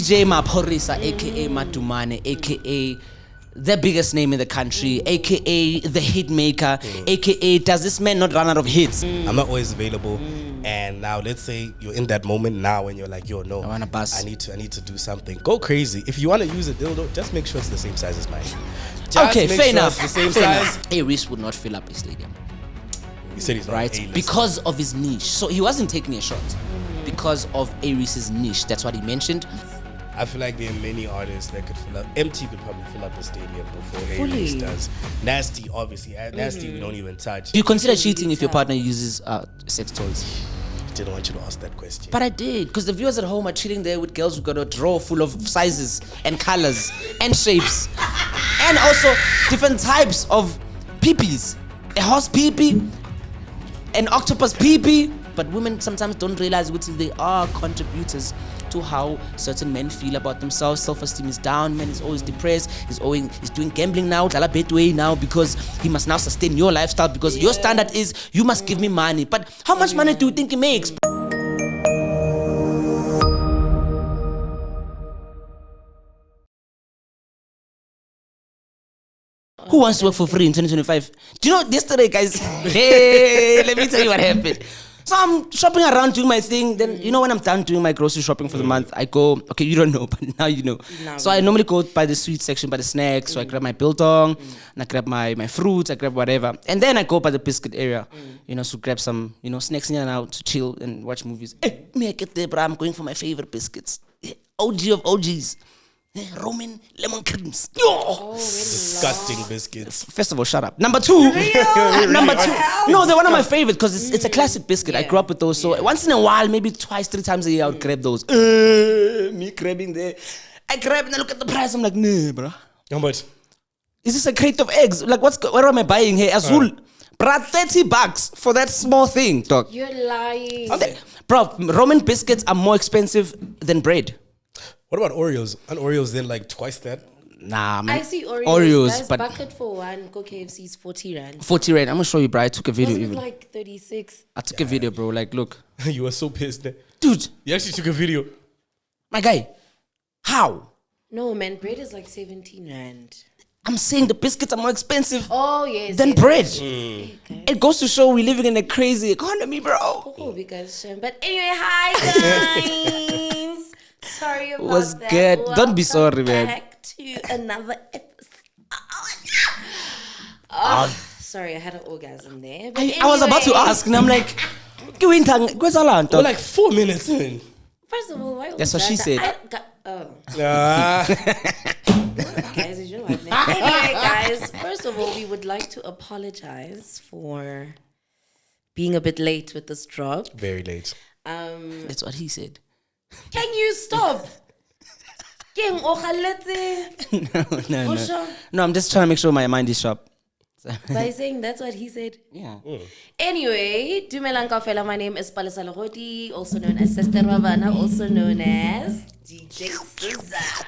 DJ Maphorisa, aka Madumane, aka the biggest name in the country, aka the hit maker, aka does this man not run out of hits? I'm not always available, and now let's say you're in that moment now and you're like, yo, no, I wanna bust. I need to do something. Go crazy. If you want to use a dildo, just make sure it's the same size as mine. Okay, fair enough. It's the same size. A-Reece would not fill up a stadium. You said he's not right? A-list. Because of his niche. So he wasn't taking a shot. Because of A-Reece's niche. That's what he mentioned. I feel like there are many artists that could fill up. MT could probably fill up the stadium before A-Reece does. Nasty, obviously. Nasty, we don't even touch. Do you consider cheating if your partner uses sex toys? I didn't want you to ask that question. But I did, because the viewers at home are chilling there with girls who got a drawer full of sizes and colors and shapes. And also different types of peepees. A horse peepee, an octopus peepee. But women sometimes don't realize what they are contributors to how certain men feel about themselves. Self-esteem is down, man is always depressed, he's doing gambling now, Betway now, because he must now sustain your lifestyle, because your standard is you must give me money. But how much money do you think he makes? Who wants to work for free in 2025? Do you know yesterday, guys? Hey, let me tell you what happened. So I'm shopping around doing my thing. Then, you know, when I'm done doing my grocery shopping for the month, I go, okay, you don't know, but now you know. So I normally go by the sweet section, by the snacks. So I grab my biltong, and I grab my fruits, I grab whatever. And then I go by the biscuit area, you know, so grab some, you know, snacks in and out to chill and watch movies. Hey, me, I get there, but I'm going for my favorite biscuits. OG of OGs. Roman lemon creams. Yo! Disgusting biscuits. First of all, shut up. Number two. No, they're one of my favorites because it's a classic biscuit. I grew up with those. So once in a while, maybe twice, 3 times a year, I would grab those. Me grabbing there. I grab and I look at the price. I'm like, nah, bro. How much? Is this a crate of eggs? Like, what am I buying here? Azul. Bruh, $30 for that small thing, dog. You're lying. Bro, Roman biscuits are more expensive than bread. What about Oreos? Aren't Oreos then like twice that? Nah, man. I see Oreos but bucket for one, go KFC's 40 rand. 40 rand. I'm gonna show you, bro. I took a video. Wasn't Even like 36. I took a video, bro. Like, look. You were so pissed. Dude. You actually took a video. My guy. How? No, man. Bread is like 17 rand. I'm saying the biscuits are more expensive than yes. bread. Okay. It goes to show we're living in a crazy economy, bro. Oh, because but anyway, hi guys. Sorry about Was that. good. Don't be Welcome sorry, man. Back to another episode. Sorry, I had an orgasm there. But I was about to ask, and I'm like, We're like 4 minutes in. First of all, why? That's what she said. Guys, you know what? Anyway, guys, first of all, we would like to apologize for being a bit late with this drop. Very late. That's what he said. Can you stop? No, I'm just trying to make sure my mind is sharp. By saying that's what he said. Yeah. Anyway, Dumelang kaofela, my name is Palesalegodi, also known as Sister Ravana, also known as DJ Scissor.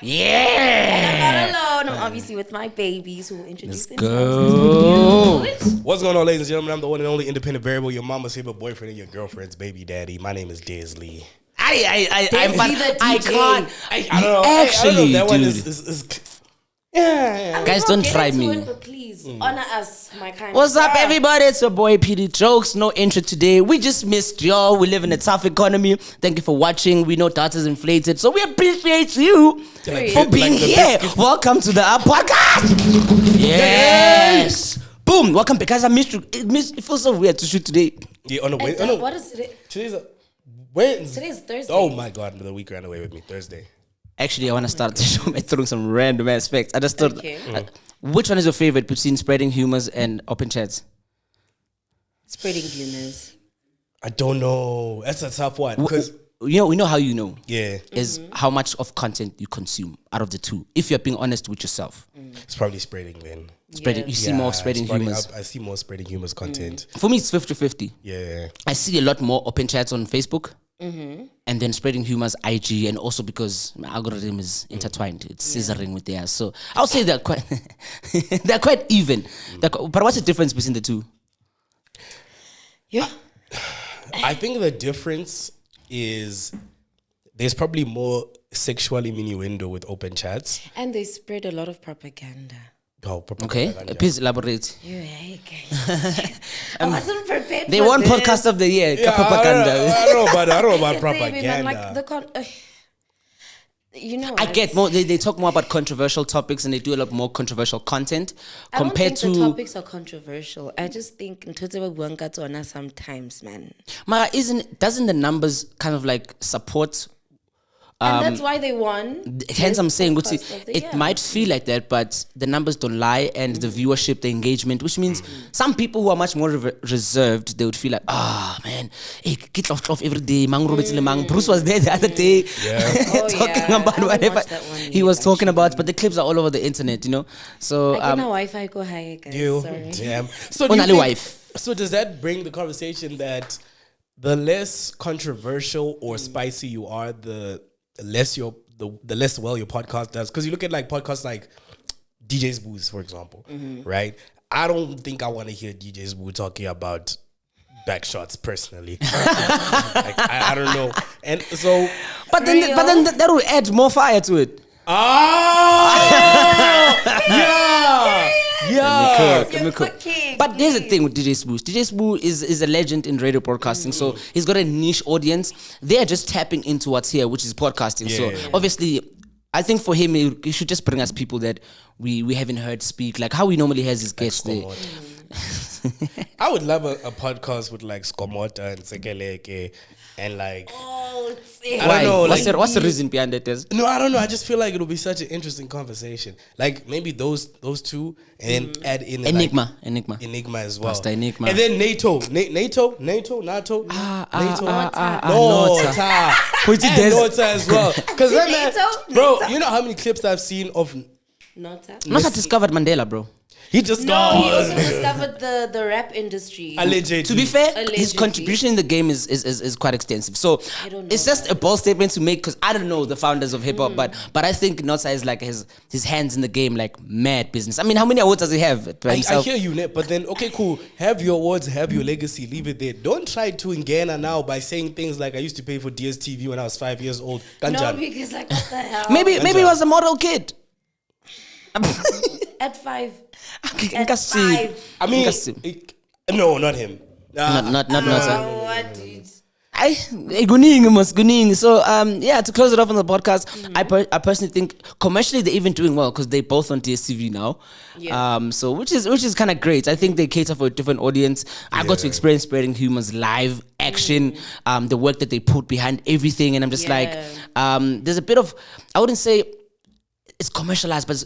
Yeah. I'm not alone. I'm obviously with my babies who will introduce themselves. Go. What's going on, ladies and gentlemen? I'm the one and only independent variable, your mama's favorite boyfriend and your girlfriend's baby daddy. My name is Desley. I can't. I don't know. Actually, that one dude. is Guys, don't try me. But please, honor us, my kind. What's up, everybody? It's your boy Pdjokes. No intro today. We just missed y'all. We live in a tough economy. Thank you for watching. We know data's inflated, so we appreciate you for being here. Welcome to the podcast. Yes. Boom. Welcome, because I missed you. It feels so weird to shoot today. Yeah, on the way. What is today? Today's Wednesday. Today's Thursday. Oh my God, the week ran away with me. Thursday. Actually, I want to start the show by throwing some random aspects. I just thought, which one is your favorite between spreading humors and open chats? Spreading humors. I don't know. That's a tough one because we know how you know. Yeah, is how much of content you consume out of the two. If you're being honest with yourself, it's probably spreading then. Spreading, you see more spreading humors. I see more spreading humors content. For me, it's 50-50. Yeah, I see a lot more open chats on Facebook. And then spreading humors IG, and also because my algorithm is intertwined, it's scissoring with theirs. So I'll say they're quite they're quite even. But what's the difference between the two? Yeah, I think the difference is there's probably more sexual innuendo with open chats. And they spread a lot of propaganda. Oh, Okay, please elaborate. Hey, guys. I wasn't prepared. They for won this. podcast of the year. Yeah, propaganda. I don't know about It's propaganda. like I get more. They talk more about controversial topics and they do a lot more controversial content compared I don't think to. the topics are controversial. I just think sometimes, man. Mara, doesn't the numbers kind of like support? And that's why they won. Hence, I'm saying, podcast of the it year. might feel like that, but the numbers don't lie, and the viewership, the engagement, which means some people who are much more reserved, they would feel like, man, hey, get off every day. Bruce was there the other day talking about I haven't whatever watched that one he yet, was talking about, but the clips are all over the internet, you know. So, I get my Wi-Fi go high, guys. Sorry. Damn. So, do you Only think- wife. so does that bring the conversation that the less controversial or spicy you are, the less the less well your podcast does? Because you look at like podcasts like DJ's Booze, for example, right? I don't think I want to hear DJ's Boo talking about back shots personally. Like, I don't know. And so, but then that will add more fire to it. Yeah. You're cooking. But there's the thing with DJ Spoo. DJ Spoo is a legend in radio broadcasting, so he's got a niche audience. They are just tapping into what's here, which is podcasting. So obviously, I think for him, he should just bring us people that we haven't heard speak, like how he normally has his guests there. I would love a podcast with like Skomota and Sekeleke and like. I don't know. What's the reason behind it? No, I don't know. I just feel like it'll be such an interesting conversation. Like maybe those two, and then add in Enigma as well. Pastor Enigma. And then NATO. Nota. Which And there's- Nota as well. Because NATO? bro, you know how many clips I've seen of Nota. Nota discovered Mandela, bro. he just No, he also discovered the rap industry. allegedly. To be fair, his Allegedly. contribution in the game is quite extensive. So I don't know it's just a bold statement to make because I don't know the founders of hip hop, but I think Nota is like his hands in the game like mad business. I mean, how many awards does he have by I himself? hear you, Nip, but then, okay, cool. Have your awards, have your legacy, leave it there. Don't try to engana now by saying things like I used to pay for DSTV when I was 5 years old. No, Kanjan. because like what the hell? Maybe he was a model kid. At 5. Okay, At Nkasi. 5. I mean, Nkasi. no, not him. Not Nota. Oh, what, dude? Guning. So to close it off on the podcast, I personally think commercially they're even doing well because they both on DSTV now. Yeah. So which is kind of great. I think they cater for a different audience. I got to experience spreading Humours live action, the work that they put behind everything, and I'm just like, there's a bit of, I wouldn't say it's commercialized, but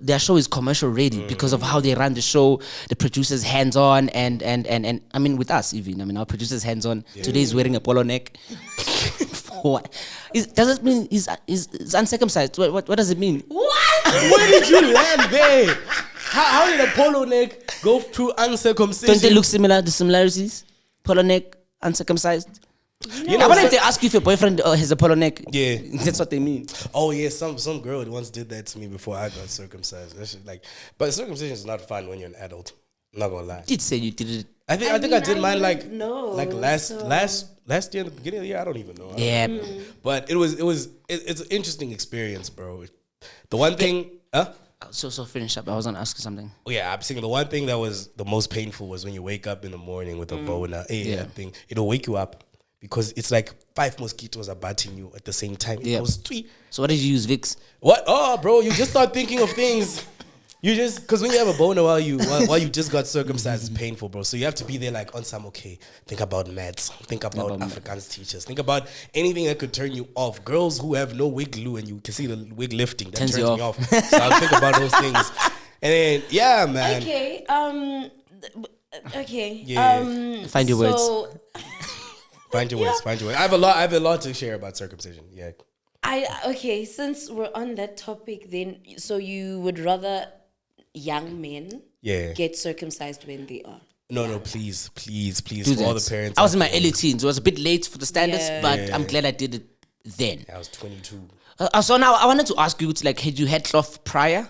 their show is commercial ready because of how they run the show. The producers hands on, and I mean with us even. I mean our producers hands on. Today he's wearing a polo neck. What? Does it mean he's uncircumcised? What does it mean? What? Where did you land there? How did a polo neck go through uncircumcision? Don't they look similar? The similarities? Polo neck, uncircumcised. You know, I wonder if they ask you if your boyfriend has a polo neck. Yeah. That's what they mean. Oh yeah, some girl once did that to me before I got circumcised. That shit, like, but circumcision is not fun when you're an adult. I'm not gonna lie. You did say you did it. I think I did mine like wouldn't know, last year in the beginning of the year. I don't even know. Yeah. But it's an interesting experience, bro. The one thing, So finish up. I was gonna ask you something. Oh yeah, I'm saying the one thing that was the most painful was when you wake up in the morning with a boner. That thing, it'll wake you up because it's like 5 mosquitoes are biting you at the same time. It goes tweet. So what did you use, Vicks? What? Oh, bro, you just start thinking of things. You just, because when you have a boner while you just got circumcised, it's painful, bro. So you have to be there like on some, okay, think about maths, think about Afrikaans teachers, think about anything that could turn you off. Girls who have no wig glue and you can see the wig lifting, that turns me off. So I'll think about those things. And then, yeah, man. Okay. Yeah. Find your words. Find your words. I have a lot to share about circumcision. Yeah. Since we're on that topic, then so you would rather young men get circumcised when they are. No, please, Do for all that. the parents. I was in my early teens. It was a bit late for the standards, but Yeah. I'm glad I did it then. I was 22. So now I wanted to ask you, had you had cloth prior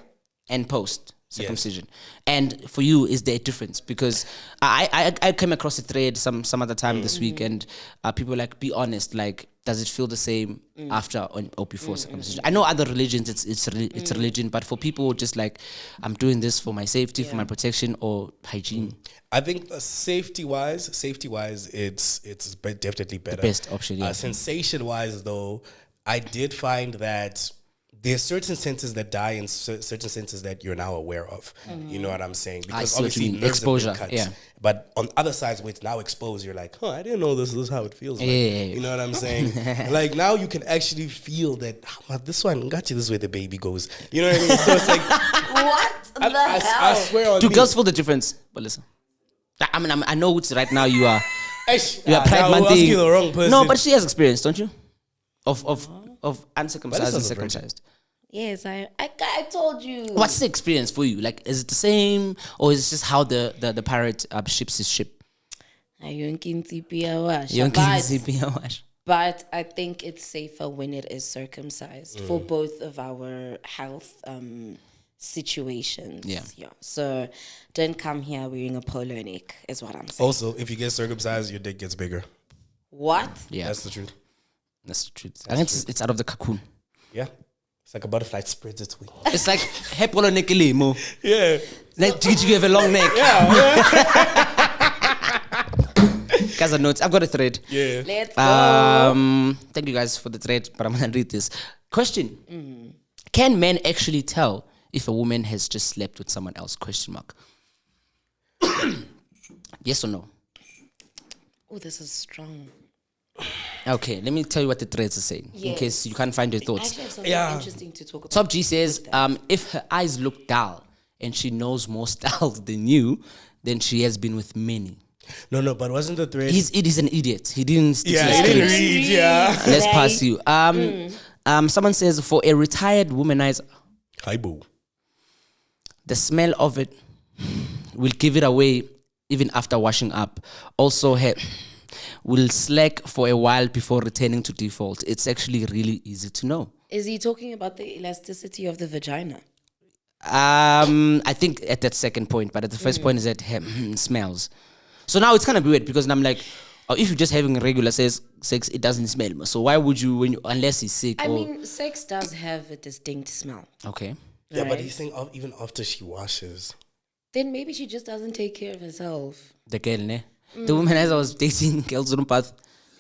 and post circumcision? And for you, is there a difference? Because I came across a thread some other time this week, and people were like, be honest, like does it feel the same after or before circumcision? I know other religions, it's religion, but for people just like, I'm doing this for my safety, for my protection or hygiene. I think safety wise, it's definitely better. The best option, yeah. Sensation wise, though, I did find that there's certain senses that die and certain senses that you're now aware of. You know what I'm saying? Because obviously nerves exposure, have been cut. But on other sides where it's now exposed, you're like, I didn't know this is how it feels. You know what I'm saying? Like now you can actually feel that this one got you this way the baby goes. You know what I mean? So it's like What the hell? I swear on Do me. girls feel the difference? But listen, I mean, I know it's right now you are Pride now Month. we're asking the wrong person. No, but she has experience, don't you? Of uncircumcised and Palesa's a virgin. circumcised. Yes, I told you. What's the experience for you? Like, is it the same, or is it just how the pirate ships his ship? But I think it's safer when it is circumcised for both of our health situations. Yeah. So don't come here wearing a polo neck, is what I'm saying. Also, if you get circumcised, your dick gets bigger. What? Yeah, That's the truth. that's the truth. I think it's out of the cocoon. Yeah. It's like a butterfly, it spreads its wings. It's like hey polo neck mo. Yeah. Like you have a long neck. Guys, are notes. I've got a thread. Yeah. Let's go. Thank you guys for the thread, but I'm gonna read this question. Can men actually tell if a woman has just slept with someone else? Question mark. Yes or no? Oh, this is strong. Okay, let me tell you what the threads are saying in case you can't find your I thoughts. actually have something interesting to talk about. Top G says, if her eyes look dull and she knows more styles than you, then she has been with many. No, but wasn't the thread? It is an idiot. He didn't stick to the he didn't script. read, yeah. Let's pass you. Someone says, for a retired womanizer, Hi, boo. the smell of it will give it away even after washing up. Also, will slack for a while before returning to default. It's actually really easy to know. Is he talking about the elasticity of the vagina? I think at that second point, but at the first point is that smells. So now it's kind of weird because I'm like, if you're just having regular sex, it doesn't smell. So why would you, unless he's sick? I mean, sex does have a distinct smell. Okay. Yeah, but Right. he's saying even after she washes. Then maybe she just doesn't take care of herself. The girl, ne? The woman as I was dating, girls on path.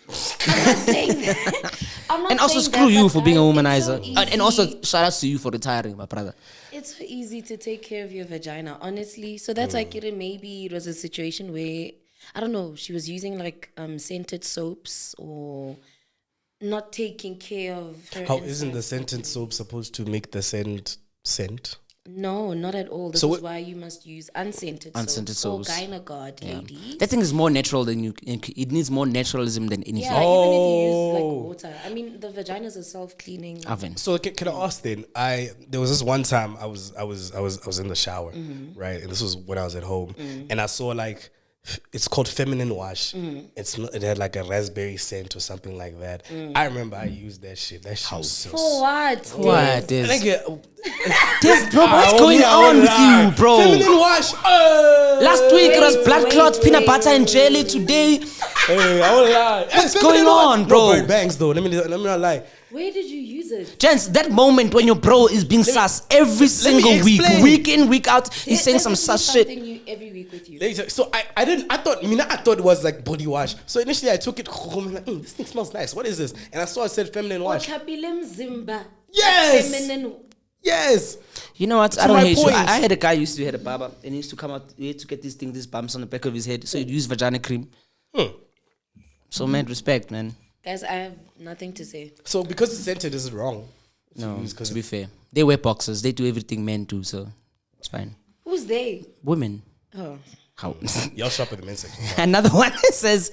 I'm not saying that. I'm not And also saying screw that, you but for being a guys, it's so womanizer. And also easy. shout out to you for retiring, my brother. It's so easy to take care of your vagina, honestly. So that's like maybe it was a situation where, I don't know, she was using like scented soaps or not taking care of her. How isn't the insides scented soap supposed to make the scent? No, not at all. This So is why you must use unscented Unscented soaps. soaps. Or Gynagard, ladies. That thing is more natural than you. It needs more naturalism than anything. Yeah, even if you use like water. I mean, the vagina is a self-cleaning. Oven. So can I ask then? There was this one time I was in the shower, right? And this was when I was at home, and I saw like, it's called feminine wash. It had like a raspberry scent or something like that. I remember I used that shit. That shit was so. For what? What is? Like, Bro, what's going on with you, bro? Feminine wash. Last week it was blood clots, peanut butter and jelly. Today, Hey, I won't lie. What's going on, bro? No, bangs though. Let me not lie. Where did you use it? gents, that moment when your bro is being sus every single week, explain. week in, week out, he's saying some sus shit. Something new every week with you. So I thought it was like body wash. So initially I took it home and like, this thing smells nice. What is this? And I saw it said feminine wash. Kapilem Zimba. Yes. Feminine. Yes. You know what? I To don't my hate you. point. I had a guy who used to have a barber and he used to come out, he had to get these bumps on the back of his head. So he'd use vagina cream. So man, respect, man. Guys, I have nothing to say. So because it's scented, is it wrong? No, to be fair. They wear boxers. They do everything men do, so it's fine. Who's they? Women. Oh. How? Y'all shop at the men's section. Another one says,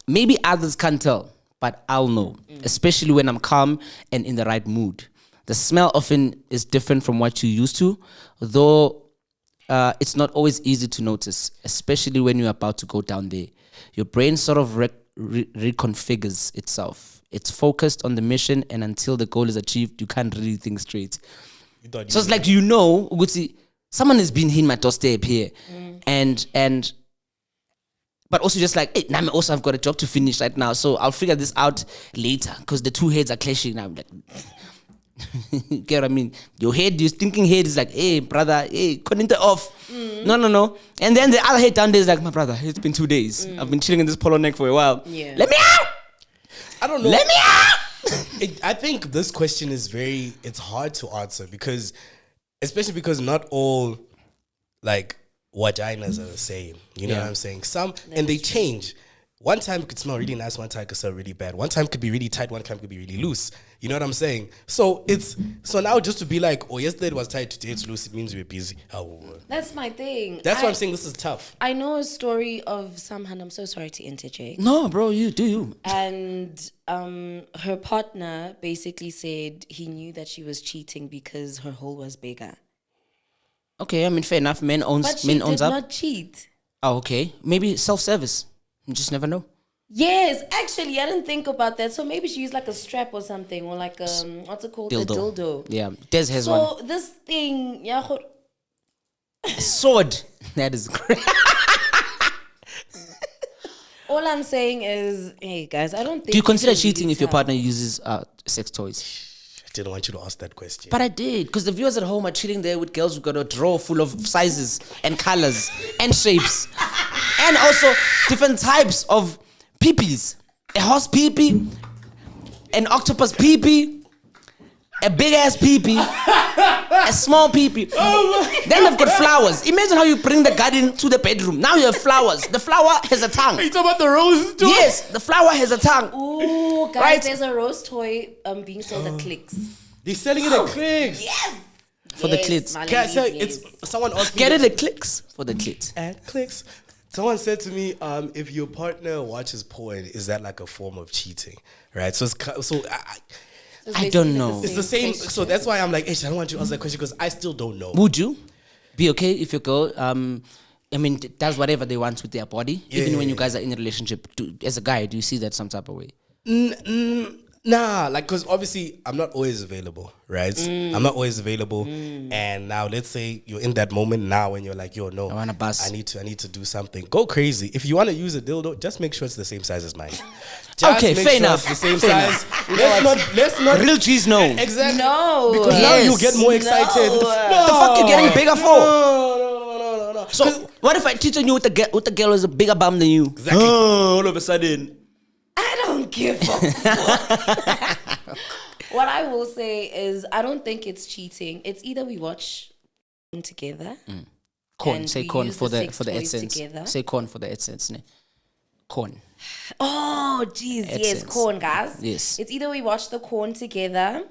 maybe others can't tell, but I'll know, especially when I'm calm and in the right mood. The smell often is different from what you're used to, though it's not always easy to notice, especially when you're about to go down there. Your brain sort of reconfigures itself. It's focused on the mission, and until the goal is achieved, you can't really think straight. So it's like, Uguti, someone has been in my doorstep here, and But also just like, hey, now also I've got a job to finish right now, so I'll figure this out later because the two heads are clashing now. Like, get what I mean? Your thinking head is like, hey, brother, hey, connect it off. No. And then the other head down there is like, my brother, it's been 2 days. I've been chilling in this polo neck for a while. Yeah. Let me out! I don't know. Let me out! I think this question is it's hard to answer because, especially because not all, like, vaginas are the same. You know what I'm saying? And they change. One time it could smell really nice, one time it could smell really bad. One time it could be really tight, one time it could be really loose. You know what I'm saying? So now just to be like, oh, yesterday it was tight, today it's loose, it means we're busy. Oh, That's my thing. that's why I'm saying this is tough. I know a story of someone, I'm so sorry to interject. No, bro, you. And her partner basically said he knew that she was cheating because her hole was bigger. Okay, I mean, fair enough. Men But she men did owns up. not cheat. Oh, okay. Maybe self-service. You just never know. Yes, actually, I didn't think about that. So maybe she used like a strap or something, or like what's it called? Dildo. A dildo. Yeah, Des has one. So this thing, yeah. Sword. That is great. All I'm saying is, hey guys, I don't think. Do you consider can cheating really if your tell. partner uses sex toys? I didn't want you to ask that question. But I did, because the viewers at home are chilling there with girls who got a drawer full of sizes and colors and shapes, and also different types of peepees. A horse peepee, an octopus peepee, a big ass peepee, a small peepee. Then they've got flowers. Imagine how you bring the garden to the bedroom. Now you have flowers. The flower has a tongue. Are you talking about the roses too? Yes, the flower has a tongue. Ooh, guys, Right. there's a rose toy being sold at Clicks. They're selling it at Clicks. Yes. For the clits. my Can I say, ladies, it's someone asked me Get it at Clicks for the clit. at Clicks. Someone said to me, if your partner watches porn, is that like a form of cheating? Right? So It's I basically don't know. it's the same. question. So that's why I'm like, I don't want you to answer that question because I still don't know. Would you be okay if your girl, does whatever they want with their body, even when you guys are in a relationship? As a guy, do you see that some type of way? Nah, like, because obviously I'm not always available, right? I'm not always available. And now let's say you're in that moment now and you're like, yo, no, I wanna bust. I need to do something. Go crazy. If you want to use a dildo, just make sure it's the same size as mine. Just Okay, make fair sure enough. it's the same Fair size. Let's not Real cheese, no. exactly. No. Because now Yes. you get more excited. No. The fuck you getting bigger for? No. So what if I cheat on you with the girl who's a bigger bum than you? Exactly. All of a sudden. I don't give a fuck. What I will say is, I don't think it's cheating. It's either we watch together. Corn. And Say we corn use for the the sex essence. toys together. Say corn for the essence. Ne? Corn. Oh, jeez, yes, Essence. corn, guys. Yes. It's either we watch the corn together,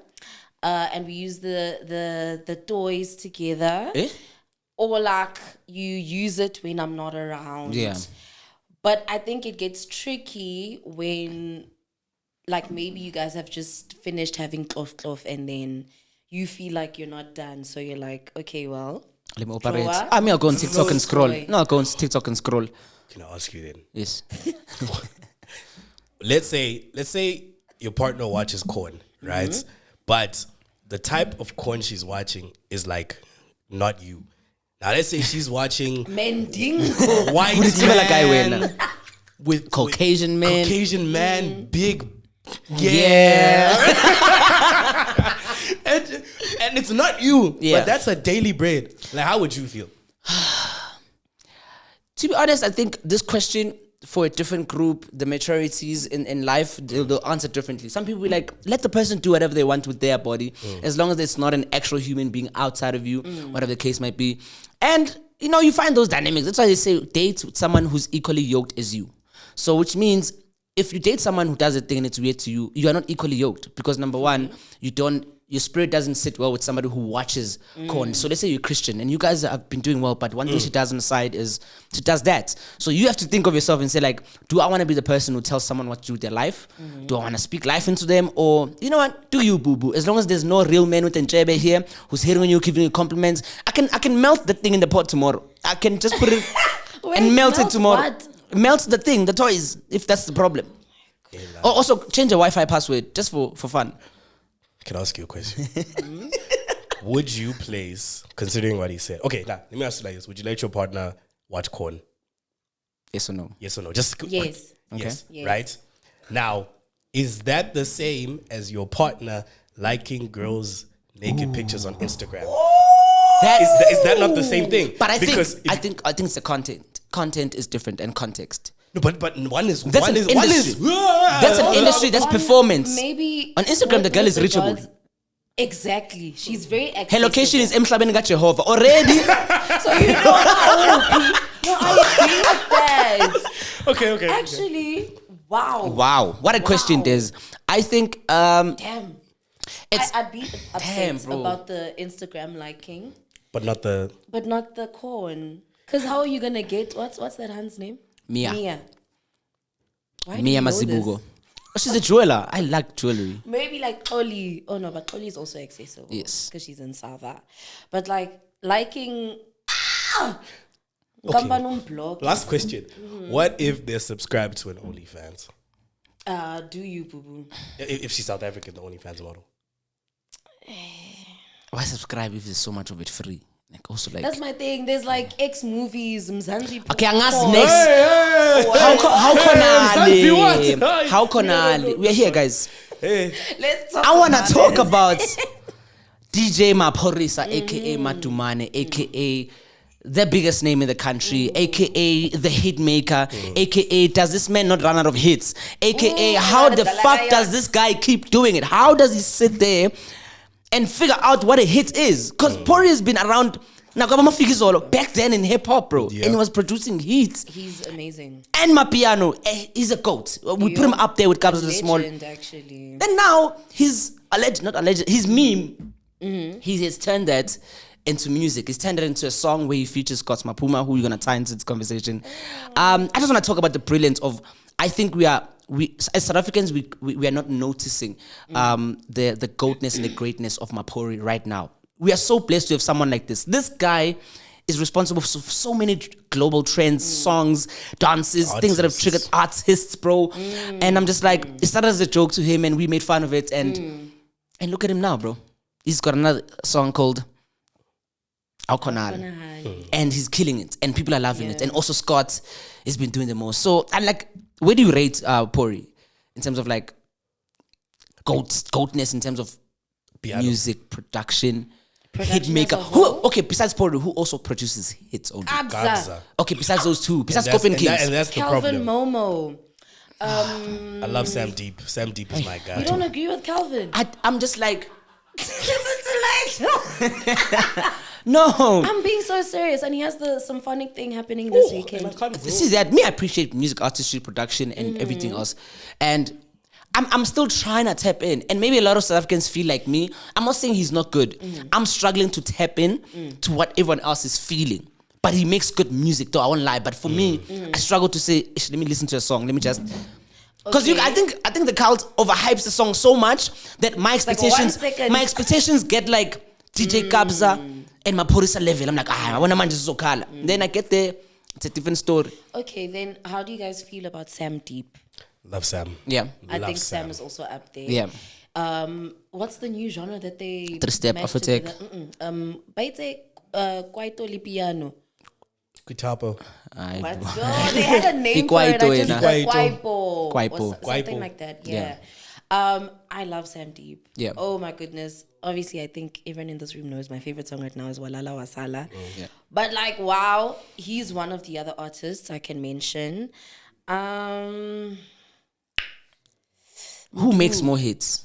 and we use the toys together, Eh? or like you use it when I'm not around. Yeah. But I think it gets tricky when, like, maybe you guys have just finished having cloth, and then you feel like you're not done. So you're like, okay, well, Let me operate. Drawer. I mean, I'll go on TikTok and Rose scroll. toy. No, I'll go on TikTok and scroll. Can I ask you then? Yes. Let's say your partner watches corn, right? But the type of corn she's watching is like not you. Now let's say she's watching Mendingo. white Ulitimela man guy wena. with Caucasian man. Caucasian man, big, Yeah. and it's not you, Yeah. but that's a daily bread. Like, how would you feel? To be honest, I think this question for a different group, the maturities in life, they'll answer differently. Some people be like, let the person do whatever they want with their body, as long as it's not an actual human being outside of you, whatever the case might be. And, you know, you find those dynamics. That's why they say date with someone who's equally yoked as you. So, which means if you date someone who does a thing and it's weird to you, you are not equally yoked. Because number one, your spirit doesn't sit well with somebody who watches corn. So let's say you're Christian and you guys have been doing well, but one thing she does on the side is she does that. So you have to think of yourself and say, like, do I want to be the person who tells someone what to do with their life? Do I want to speak life into them? Or, you know what, do you, boo-boo? As long as there's no real man with Nchebe here who's hitting on you, giving you compliments, I can melt the thing in the pot tomorrow. I can just put it and melt it tomorrow. What? Melt the thing, the toys, if that's the problem. Or also change the Wi-Fi password just for fun. Can I ask you a question? Would you place, considering what he said? Okay, now let me ask you like this: would you let your partner watch corn? Yes or no? Yes or no? Just Yes. Yes. Yes. Right. Now, is that the same as your partner liking girls' naked pictures on Instagram? Is that not the same thing? But I Because think it's the content. Content is different and context. no, but one is That's one an is one is industry. That's an industry. That's performance. Maybe On Instagram, the girl is reachable. Exactly. She's very accessible. Her location is Emhlabeni Jehovah already. So you know how no, I agree with that. okay. Actually, wow. Wow, what a question, Des. I think Damn. it's I'd be upset Damn, bro. about the Instagram liking, but not the but not the corn. Because how are you gonna get what's that hand's name? Mia. Why do Mia you know Mazibugo. this? Oh, she's a jeweler. I like jewelry. Maybe like Oli. Oh no, but Oli is also accessible. Yes. Because she's in Sava. But like liking Okay. blog. last question. What if they're subscribed to an OnlyFans? Do you boo boo? If she's South African, the OnlyFans model. Why subscribe if there's so much of it free? Like also like That's my thing. There's like X movies, Mzansi. okay, I'm asked porn. next. How Mzansi what? Konali? How Konali? We're here, guys. Let's talk. I want to about talk it. about DJ Maphorisa, aka Matumane, aka the biggest name in the country, aka the hit maker, aka does this man not run out of hits, aka how the fuck does this guy keep doing it? How does he sit there and figure out what a hit is? Because Pori has been around back then in hip hop, bro, and he was producing hits. He's amazing. And Mapiano, he's a goat. We put him up there with Kabza the Small. Legend, actually. And now he's his meme. He has turned that into music. He's turned it into a song where he features Scott Maphuma, who you're gonna tie into this conversation. I just want to talk about the brilliance of. I think we as South Africans we are not noticing the goatness and the greatness of Mapori right now. We are so blessed to have someone like this. This guy is responsible for so many global trends, songs, dances, things that have triggered artists, bro. And I'm just like, it started as a joke to him, and we made fun of it. And look at him now, bro. He's got another song called Aukonal, and he's killing it, and people are loving it. And also Scott has been doing the most. So I'm like, where do you rate Pori in terms of like goatness, in terms of music production? Hit maker. as a whole? Okay, besides Pori, who also produces hits only? Abza. Okay, besides those two, besides And Scorpion Kings. and that's the Calvin problem. Momo. I love Sam Deep. Sam Deep is my guy. You don't agree with Calvin? I'm just like, Listen to no. I'm being so serious, and he has some funny thing happening this weekend. See that me, I appreciate music artistry, production, and everything else, and I'm still trying to tap in. And maybe a lot of South Africans feel like me. I'm not saying he's not good. I'm struggling to tap in to what everyone else is feeling. But he makes good music, though. I won't lie. But for me, I struggle to say, "Ish, let me listen to a song. Let me just." Because I think the cult overhypes the song so much that my expectations get like DJ Kabza and Maphorisa level. I'm like, I want to manage Zokala. Then I get there, it's a different story. Okay, then how do you guys feel about Sam Deep? Love Sam. Yeah. I think Sam is also up there. Yeah. What's the new genre that they Three-step mashed Afrotek. together? Baite Kwaito Lipiano. Kutapo. What? No, they had a name for it. I just Kwaipo. Kwaipo. Something Kwaipo. like that. Yeah. Yeah. I love Sam Deep. Yeah. Oh my goodness. Obviously, I think everyone in this room knows my favorite song right now is Walala Wasala. Yeah. But like, wow, he's one of the other artists I can mention. Who makes more hits?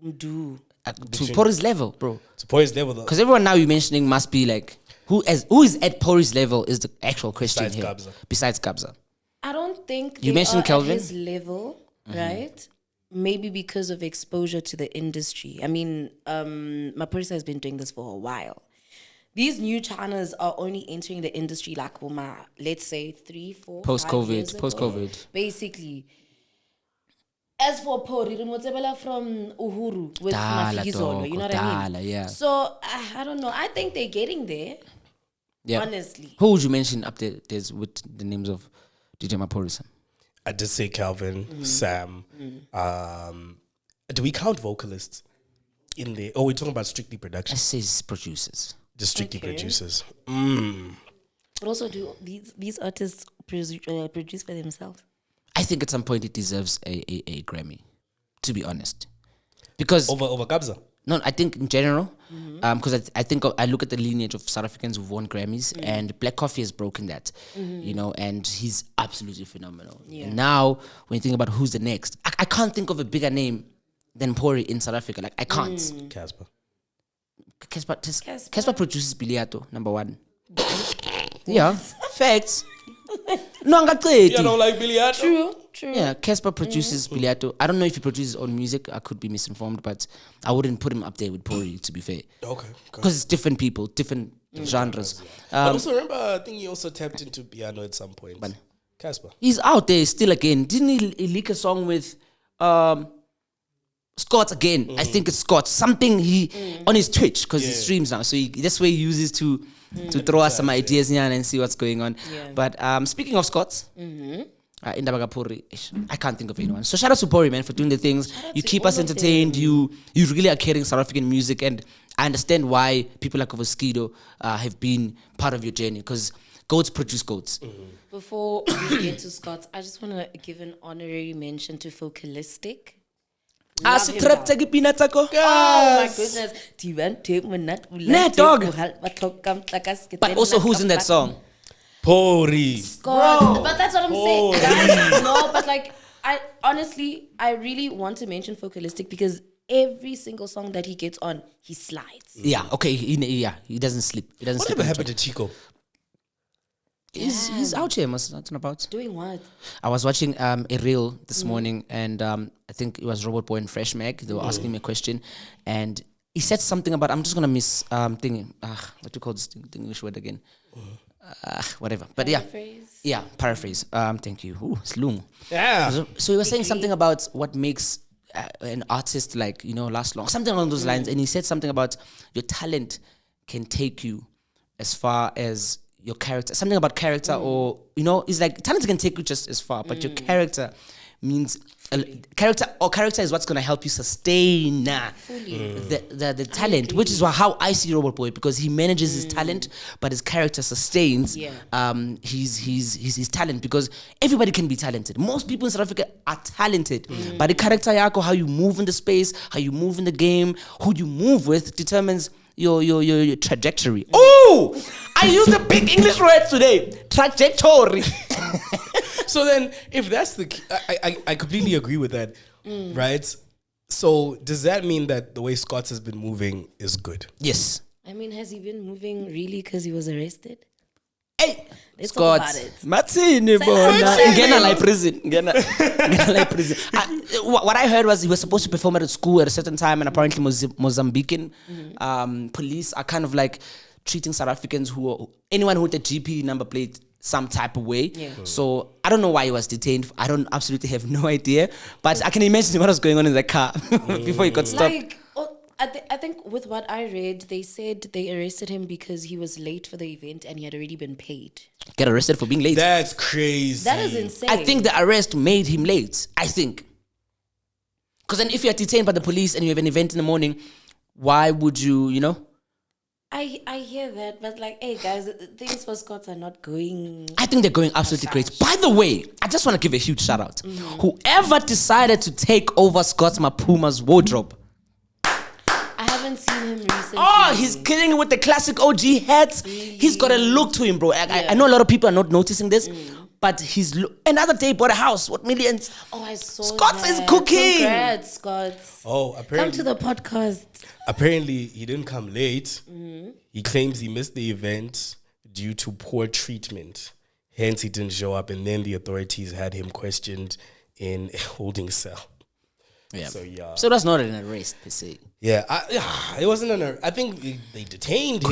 Mdu. To Pori's level, bro. To Pori's level, though. Because everyone now you're mentioning must be like, who is at Pori's level is the actual question Besides here. Kabza. Besides Kabza. I don't think You they mentioned are Kelvin? at his level, right? Maybe because of exposure to the industry. I mean, Maphorisa has been doing this for a while. These new channels are only entering the industry like, let's say 3, 4, 5 years ago. Post-COVID. Basically. As for Pori, Remotsebela from Uhuru with Dala, Mafizolo, you know what I mean? Dala, yeah. So, I don't know. I think they're getting there, Yeah. honestly. Who would you mention up there there's with the names of DJ Maphorisa? I did say Calvin, Sam. Do we count vocalists in there? Oh, we're talking about strictly I production. say producers. Just strictly Okay. producers. But also, do these artists produce for themselves? I think at some point it deserves a Grammy, to be honest. Because over Kabza. no, I think in general, because I think I look at the lineage of South Africans who've won Grammys, and Black Coffee has broken that, you know, and he's absolutely phenomenal. Yeah. And now, when you think about who's the next, I can't think of a bigger name than Pori in South Africa. Like, I can't. Cassper. Cassper produces Biliato, number one. Yeah, facts. No, You don't like Billy Atto? True. Yeah, Cassper produces Biliato. I don't know if he produces his own music. I could be misinformed, but I wouldn't put him up there with Pori, to be fair. Okay. Because it's different people, different genres. But also remember, I think he also tapped into piano at some point. Cassper. He's out there still again. Didn't he leak a song with Scott again? I think it's Scott. Something he on his Twitch, because he streams now. So that's where he uses to throw us some ideas and see what's going on. Yeah. But speaking of Scots, Indaba Pori, I can't think of anyone. So shout out to Pori, man, for doing the things. You keep us entertained. You really are carrying South African music, and I understand why people like Ovoskido have been part of your journey, because goats produce goats. Before we get to Scott, I just want to give an honorary mention to Focalistic. Oh my goodness. Nah, dog. But also, who's in that song? Pori. Scott. But that's what I'm saying. Guys, no, but like, I really want to mention Focalistic because every single song that he gets on, he slides. Yeah, okay. He doesn't sleep. He doesn't sleep. Whatever happened to Chico? He's out here, nothing about. Doing what? I was watching a reel this morning, and I think it was Robot Boy and Fresh Mag. They were asking me a question, and he said something about, I'm just gonna miss what do you call this thing, the English word again? Whatever. But paraphrase. Thank you. Ooh, it's long. Yeah. So he was saying something about what makes an artist last long, something along those lines, and he said something about your talent can take you as far as your character, something about character, or it's like talent can take you just as far, but your character means character is what's going to help you sustain the talent, which is how I see Robot Boy, because he manages his talent, but his character sustains his talent, because everybody can be talented. Most people in South Africa are talented, but the character yako, how you move in the space, how you move in the game, who you move with determines your trajectory. Oh, I used a big English word today. Trajectory. So then, if that's the, I completely agree with that, right? So does that mean that the way Scott has been moving is good? Yes. I mean, has he been moving really because he was arrested? Hey, Let's Scott. talk about it. Matsini, Ngena like prison. What I heard was he was supposed to perform at a school at a certain time, and apparently Mozambican police are kind of like treating South Africans anyone with a GP number plate some type of way. Yeah. So I don't know why he was detained. I absolutely have no idea. But I can imagine what was going on in the car before he got stopped. I think with what I read, they said they arrested him because he was late for the event and he had already been paid. Get arrested for being late? That's crazy. That is insane. I think the arrest made him late. I think. Because then if you're detained by the police and you have an event in the morning, why would you, I hear that, but like, hey guys, things for Scots are not going. I think they're going absolutely great. By the way, I just want to give a huge shout out. Whoever decided to take over Scott Maphuma's wardrobe. I haven't seen him recently. Oh, he's killing it with the classic OG hats. Really? He's got a look to him, bro. I know a lot of people are not noticing this, but his look. Another day, bought a house. What millions? Oh, I saw Scott that. is cooking. Congrats, Scott. Oh, apparently. Come to the podcast. Apparently, he didn't come late. He claims he missed the event due to poor treatment. Hence, he didn't show up, and then the authorities had him questioned in a holding cell. Yeah. So that's not an arrest per se. Yeah, it wasn't an arrest. I think they detained him.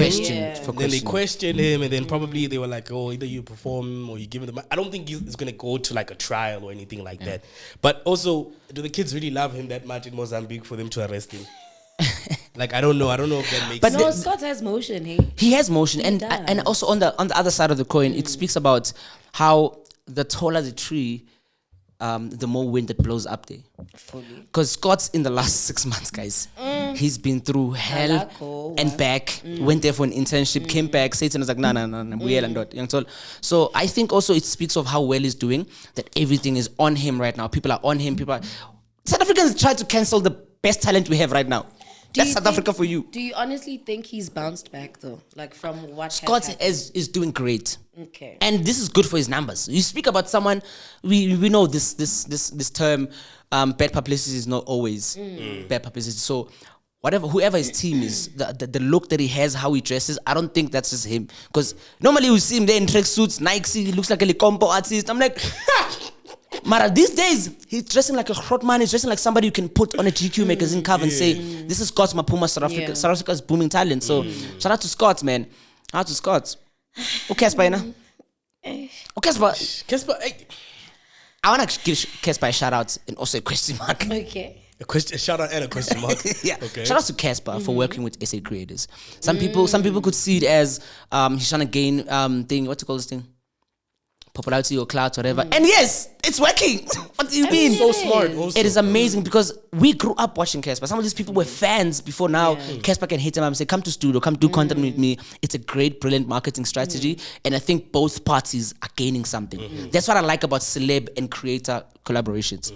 Then they questioned him, and then probably they were like, "Oh, either you perform or you give him the." I don't think it's gonna go to like a trial or anything like that. But also, do the kids really love him that much in Mozambique for them to arrest him? Like, I don't know if that makes sense. No, Scott has motion. He has motion, and also on the other side of the coin, it speaks about how the taller the tree, the more wind that blows up there. Because Scott's in the last 6 months, guys. He's been through hell Malako, and back. Went there for an internship, came back. Satan was like, nah, buyela ndoda. You know, so I think also it speaks of how well he's doing, that everything is on him right now. People are on him. South Africans try to cancel the best talent we have right now. That's South Africa for you. Do you honestly think he's bounced back though? Like from what Scott is doing great. Okay. And this is good for his numbers. You speak about someone, we know this term, bad publicity is not always bad publicity. So whoever his team is, the look that he has, how he dresses, I don't think that's just him. Because normally we see him there in tracksuits, Nike, he looks like a Licompo artist. I'm like, Mara, these days, he's dressing like a Grotman. He's dressing like somebody you can put on a GQ magazine cover and say, this is Scott Maphuma, South Africa. Yeah. South Africa's booming talent. So, shout out to Scott, man. Shout out to Scott. Okay, Cassper, you know? Okay, Cassper, hey. I want to give Cassper a shout out and also a question mark. Okay. A shout out and a question mark. Yeah. Okay. Shout out to Cassper for working with SA creators. Some people could see it as he's trying to gain what's it called this thing? Popularity or clout, whatever. And yes, it's working. What do you mean? So smart. Also. It is amazing because we grew up watching Cassper. Some of these people were fans before now. Cassper can hit him up and say, come to studio, come do content with me. It's a great, brilliant marketing strategy. And I think both parties are gaining something. That's what I like about celeb and creator collaborations.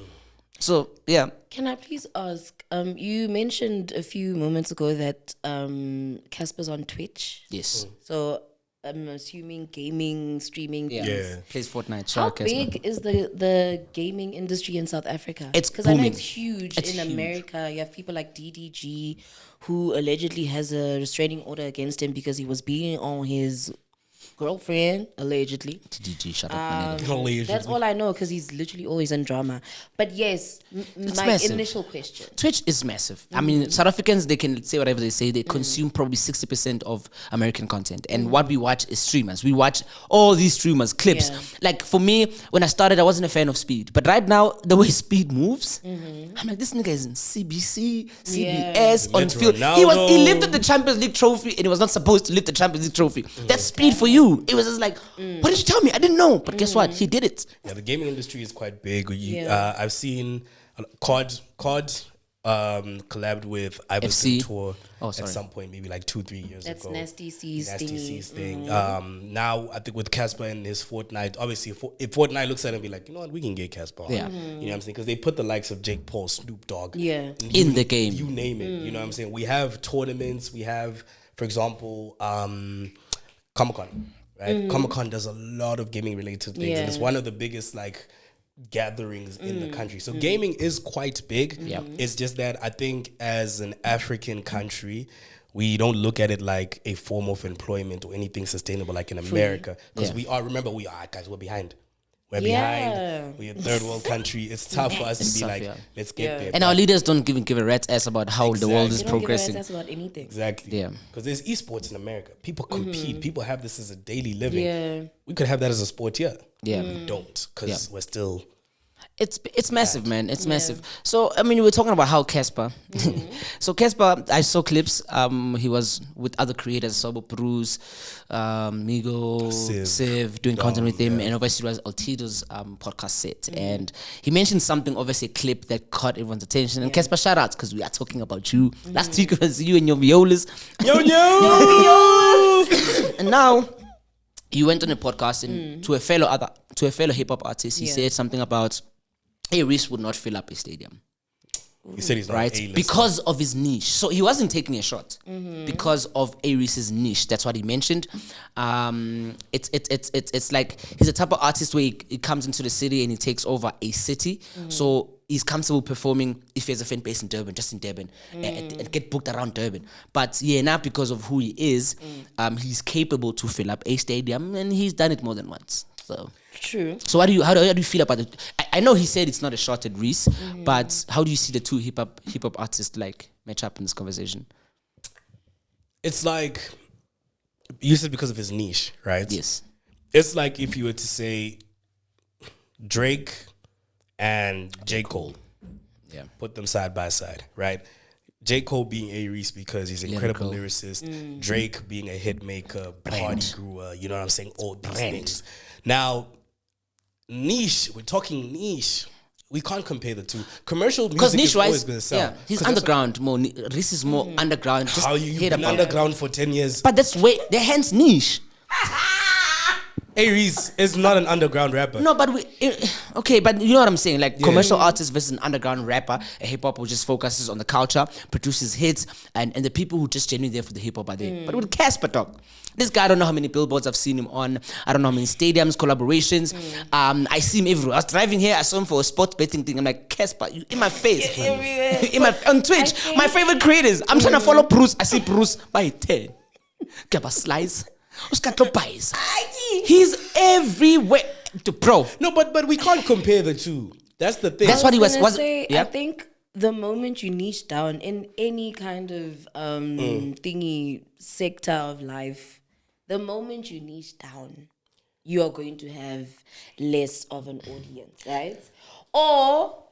So, yeah. Can I please ask, you mentioned a few moments ago that Cassper's on Twitch. Yes. So I'm assuming gaming, streaming. Yeah. Plays Fortnite. How Cassper. big is the gaming industry in South Africa? It's because I know booming. it's huge It's in huge. America. You have people like DDG who allegedly has a restraining order against him because he was beating on his girlfriend, allegedly. DG, shut up. my nigga. Allegedly. That's all I know because he's literally always in drama. But yes, my massive. initial question. Twitch is massive. I mean, South Africans, they can say whatever they say. They consume probably 60% of American content. And what we watch is streamers. We watch all these streamers, clips. Yeah. Like for me, when I started, I wasn't a fan of Speed. But right now, the way Speed moves, I'm like, this nigga is in CBC, CBS, on Metro field. Ronaldo. He lifted the Champions League trophy and he was not supposed to lift the Champions League trophy. That's Speed for you. It was just like, what did you tell me? I didn't know. But guess what? He did it. Yeah, the gaming industry is quite big. Yeah. I've seen COD collabed with FC. Tour Oh, at sorry. some point, maybe like 2-3 years That's ago. Nasty C's Nasty thingy. C's thing. Now I think with Cassper and his Fortnite, obviously if Fortnite looks at it and be like, you know what, we can get Cassper. Yeah. You know what I'm saying? Because they put the likes of Jake Paul, Snoop Dogg, Yeah. In the game. you name it. You know what I'm saying? We have tournaments. We have, for example, Comic-Con. Right? Comic-Con does a lot of gaming related things, and it's Yeah. one of the biggest like gatherings in the country. So gaming is quite big. Yeah. It's just that I think as an African country, we don't look at it like a form of employment or anything sustainable like in America. Because Yeah. guys, we're behind. We're Yeah. behind. We're a third world country. It's tough for us It's to be tough, like, yeah. let's get Yeah. there. And our leaders don't even give a rat's ass about how the world is They don't give a rat's progressing. ass about anything. Exactly. Yeah. Because there's esports in America. People compete. People have this as a daily living. Yeah. We could have that as a sport here. Yeah. We don't because we're still. It's massive, man. It's massive. So I mean, we were talking about how Cassper. So Cassper, I saw clips. He was with other creators, Sobo Bruce, Migo, Siv, doing content with him, and obviously it was Altito's podcast set. And he mentioned something, obviously a clip that caught everyone's attention. And Cassper, shout outs because we are talking about you. Last week it was you and your violas. And now you went on a podcast and to a fellow hip hop artist, he said something about A-Reece would not fill up a stadium, He said he's not right? A-lister. Because of his niche. So he wasn't taking a shot because of A-Reece's niche. That's what he mentioned. It's like he's a type of artist where he comes into the city and he takes over a city. So he's comfortable performing if he has a fan base in Durban, just in Durban, and get booked around Durban. But yeah, now because of who he is, he's capable to fill up a stadium, and he's done it more than once. So True. So how do you feel about it? I know he said it's not a shot at Reece, but how do you see the two hip hop artists like match up in this conversation? It's like you said because of his niche, right? Yes. It's like if you were to say Drake and J. Cole, Yeah. put them side by side, right? J. Cole being A-Reece because he's an incredible Lyrical. lyricist. Drake being a hit maker, party grower, you know what I'm saying? All these Brand. things. Now, niche, we're talking niche. we can't compare the two. Commercial Because music is always niche-wise, going to sell. yeah, he's underground more. Reese is more underground. Just How you've hate been about underground for 10 years. But that's way, they're hence niche. A-Reece is not an underground rapper. No, but okay, but you know what I'm saying? Like commercial artist versus an underground rapper, a hip hop who just focuses on the culture, produces hits, and the people who just genuinely there for the hip hop are there. But with Cassper, dog, this guy, I don't know how many billboards I've seen him on. I don't know how many stadiums, collaborations. I see him everywhere. I was driving here, I saw him for a sports betting thing. I'm like, Cassper, you in my face. On Twitch, my favorite creators. I'm trying to follow Bruce. I see Bruce by 10. Get a slice. He's everywhere, bro. No, but we can't compare the two. That's the thing. That's what he was. I think the moment you niche down in any kind of thingy sector of life, the moment you niche down, you are going to have less of an audience, right? Or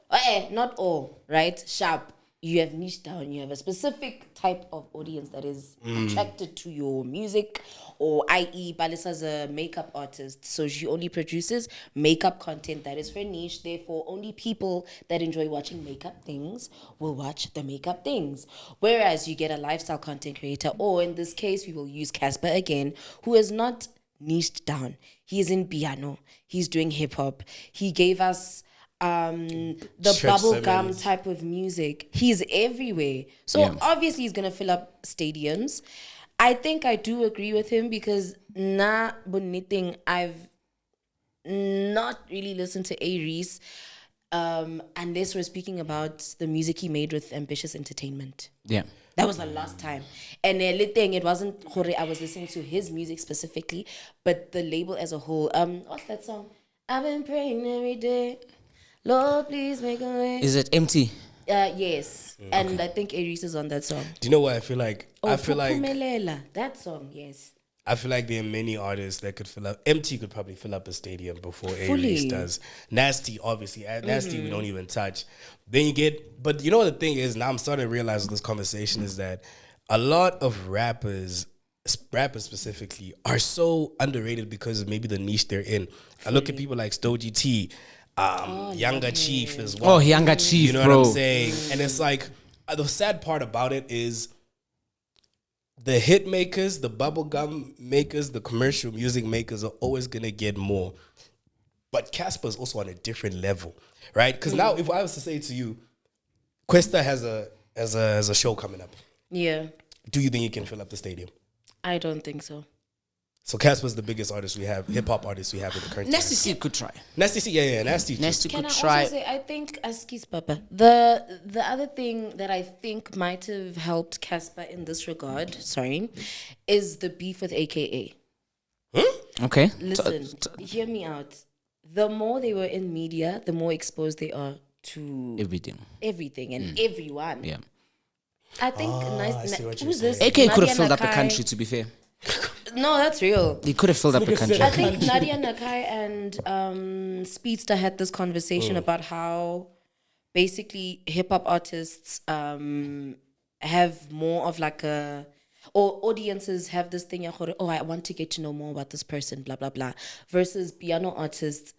not all, right? Sharp. You have niche down. You have a specific type of audience that is attracted to your music, or i.e. Palesa's a makeup artist, so she only produces makeup content that is for niche. Therefore, only people that enjoy watching makeup things will watch the makeup things. Whereas you get a lifestyle content creator, or in this case, we will use Cassper again, who is not niched down. He is in piano. He's doing hip hop. He gave us the bubblegum type of music. He's everywhere. So obviously he's gonna fill up stadiums. I think I do agree with him because I've not really listened to A-Reece unless we're speaking about the music he made with Ambitious Entertainment. Yeah. That was the last time. And it wasn't I was listening to his music specifically, but the label as a whole. What's that song? I've been praying every day. Lord, please make a way. Is it empty? Yes. And I think A-Reece is on that song. Do you know what I feel like? I feel like that song, yes. I feel like there are many artists that could fill up. MT could probably fill up a stadium before A-Reece does. Nasty, obviously. Nasty, we don't even touch. Then you get, but you know what the thing is? Now I'm starting to realize with this conversation is that a lot of rappers specifically, are so underrated because of maybe the niche they're in. I look at people like Stogie T, Younger Chief as well. Oh, Younger Chief, you know bro. what I'm saying? And it's like, the sad part about it is the hit makers, the bubblegum makers, the commercial music makers are always going to get more. But Cassper is also on a different level, right? Because now if I was to say to you, Questa has a show coming up. Yeah. Do you think he can fill up the stadium? I don't think so. So Cassper's the biggest artist we have, hip hop artist we have in the current Nasty time. C could try. Nasty C, yeah, Nasty. Nasty Can could I try. also say, I think Aski's Papa. The other thing that I think might have helped Cassper in this regard, is the beef with AKA. Okay. Listen, hear me out. The more they were in media, the more exposed they are to everything and everyone. Yeah. I think who's this? AK could Nadia have filled up the Nakai. country, to be fair. No, that's real. He could have filled up the country. I think Nadia Nakai and Speedster had this conversation about how basically hip hop artists have more of like or audiences have this thing, oh, I want to get to know more about this person, blah, blah, blah, versus piano artists.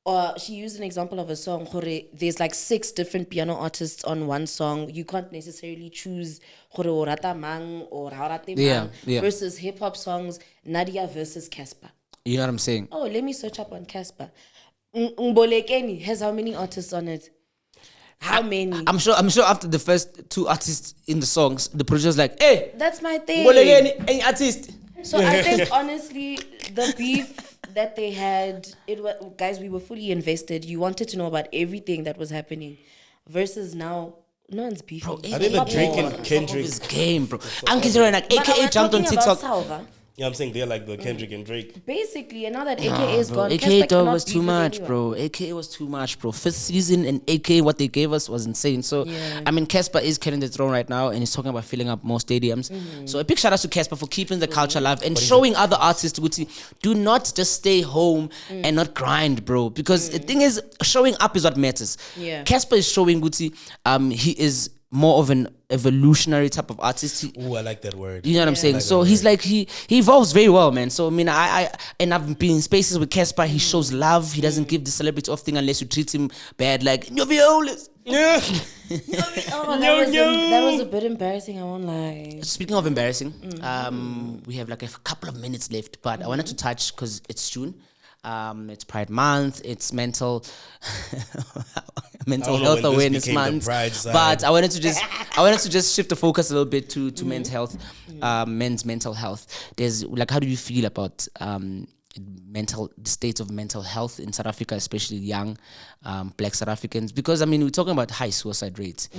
Or she used an example of a song, there's like 6 different piano artists on one song. You can't necessarily choose Rata Mang or Harate Mang versus hip hop songs, Nadia versus Cassper. You know what I'm saying? Oh, let me search up on Cassper. Ngbolekeni has how many artists on it? How many? I'm sure after the first 2 artists in the songs, the producer's like, hey, that's my thing. Ngbolekeni, any artist. So I think honestly, the beef that they had, it was, guys, we were fully invested. You wanted to know about everything that was happening, versus now, no one's beefing. I think the Drake and Kendrick This game, bro. Like AKA jumped on TikTok. Yeah, I'm saying they're like the Kendrick and Drake. Basically, and now that AKA is gone, AKA though was too much, bro. AKA was too much, bro. 5th season and AKA, what they gave us was insane. So, I mean, Cassper is carrying the throne right now and he's talking about filling up more stadiums. So a big shout out to Cassper for keeping the culture alive and showing other artists, Guti, do not just stay home and not grind, bro. Because the thing is, showing up is what matters. Yeah. Cassper is showing, Guti, he is more of an evolutionary type of artist. Ooh, I like that word. You know what I'm saying? So he's like he evolves very well, man. So I mean, I've been in spaces with Cassper. He shows love. He doesn't give the celebrity off thing unless you treat him bad. Like Nyovest. Yeah. That was a bit embarrassing. I won't lie. Speaking of embarrassing, we have like a couple of minutes left, but I wanted to touch because it's June. It's Pride Month. It's mental health awareness month. But I wanted to just shift the focus a little bit to men's health, men's mental health. There's like, how do you feel about the state of mental health in South Africa, especially young Black South Africans? Because I mean, we're talking about high suicide rates,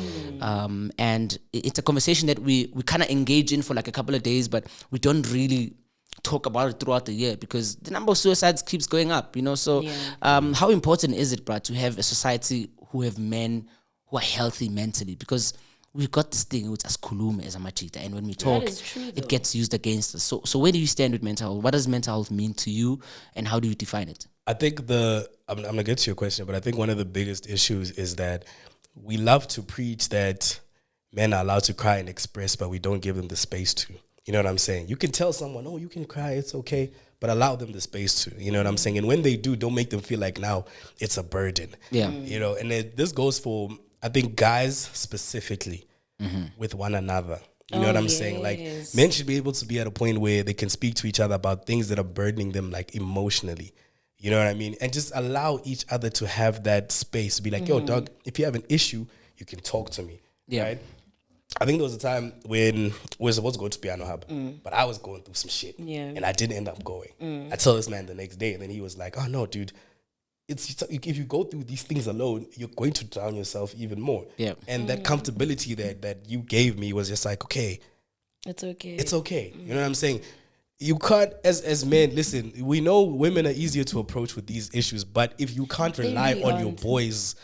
and it's a conversation that we kind of engage in for like a couple of days, but we don't really talk about it throughout the year because the number of suicides keeps going up, you know. So how important is it, bruh, to have a society who have men who are healthy mentally? Because we've got this thing which as khulume as a machita, and when we talk it gets used against us. So where do you stand with mental health? What does mental health mean to you, and how do you define it? I think I'm gonna get to your question, but I think one of the biggest issues is that we love to preach that men are allowed to cry and express, but we don't give them the space to. You know what I'm saying? You can tell someone, oh, you can cry, it's okay, but allow them the space to. You know what I'm saying? And when they do, don't make them feel like now it's a burden. Yeah. You know, and this goes for, I think, guys specifically with one another. You know what I'm saying? Like, men should be able to be at a point where they can speak to each other about things that are burdening them, like emotionally. You know what I mean? And just allow each other to have that space to be like, yo, dog, if you have an issue, you can talk to me. Yeah. Right? I think there was a time when we were supposed to go to Piano Hub, but I was going through some shit, and I didn't end up going. I told this man the next day, and then he was like, "Oh no, dude, if you go through these things alone, you're going to drown yourself even more." Yeah, and that comfortability that you gave me was just like, okay, it's okay, it's okay. You know what I'm saying? You can't, as men, listen, we know women are easier to approach with these issues, but if you can't rely on your boys,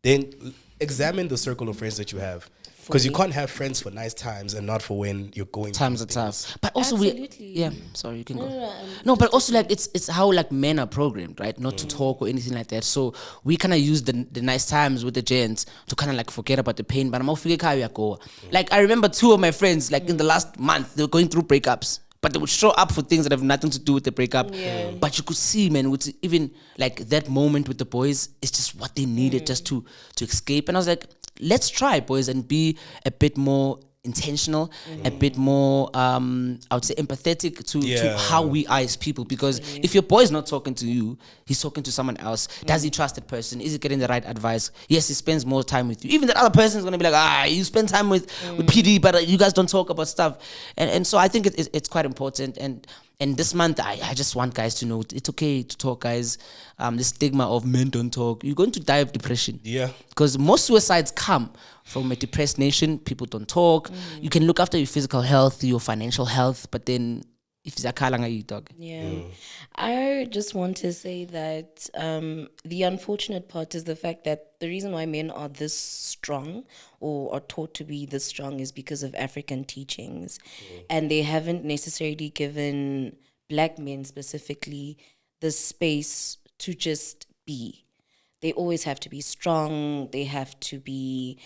then examine the circle of friends that you have. Because you can't have friends for nice times and not for when you're going times are tough. But also sorry, you can go. No, but also like it's how like men are programmed, right? Not to talk or anything like that. So we kind of use the nice times with the gents to kind of like forget about the pain. But I'm like, I remember two of my friends, like in the last month, they were going through breakups. But they would show up for things that have nothing to do with the breakup. Yeah. But you could see, man, with even like that moment with the boys, it's just what they needed just to escape. And I was like, let's try, boys, and be a bit more intentional, a bit more, I would say, empathetic to how we are as people. Because if your boy's not talking to you, he's talking to someone else. Does he trust that person? Is he getting the right advice? Yes, he spends more time with you. Even that other person is going to be like, you spend time with PD, but you guys don't talk about stuff. And so I think it's quite important. And this month, I just want guys to know it's okay to talk, guys. The stigma of men don't talk. You're going to die of depression. Yeah. Because most suicides come from a depressed nation. People don't talk. You can look after your physical health, your financial health, but then if it's a kalanga, you dog. Yeah. I just want to say that the unfortunate part is the fact that the reason why men are this strong or are taught to be this strong is because of African teachings. And they haven't necessarily given Black men specifically the space to just be. They always have to be strong. They have to be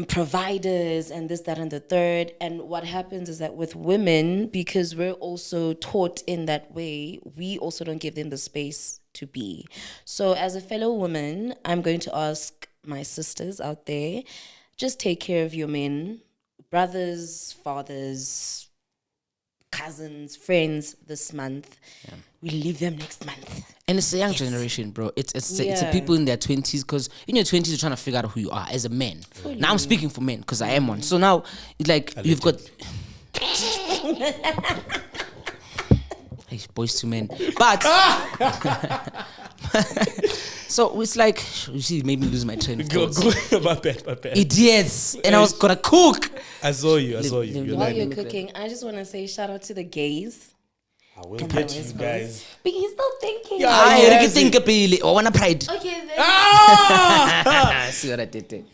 providers and this, that, and the third. And what happens is that with women, because we're also taught in that way, we also don't give them the space to be. So as a fellow woman, I'm going to ask my sisters out there, just take care of your men, brothers, fathers, cousins, friends this month. We leave them next month. And it's a young generation, bro. It's the people in their 20s, because in your 20s you're trying to figure out who you are as a man. Fully. Now I'm speaking for men because I am one. So now it's like you've got hey, boys to men. But so it's like, you see, it made me lose my train of thought. My bad. Idiots. And I was gonna cook. I saw you. While you're cooking, I just want to say shout out to the gays. I will get you guys. But he's still thinking. I think I want to pride. Okay, then. See what I did there.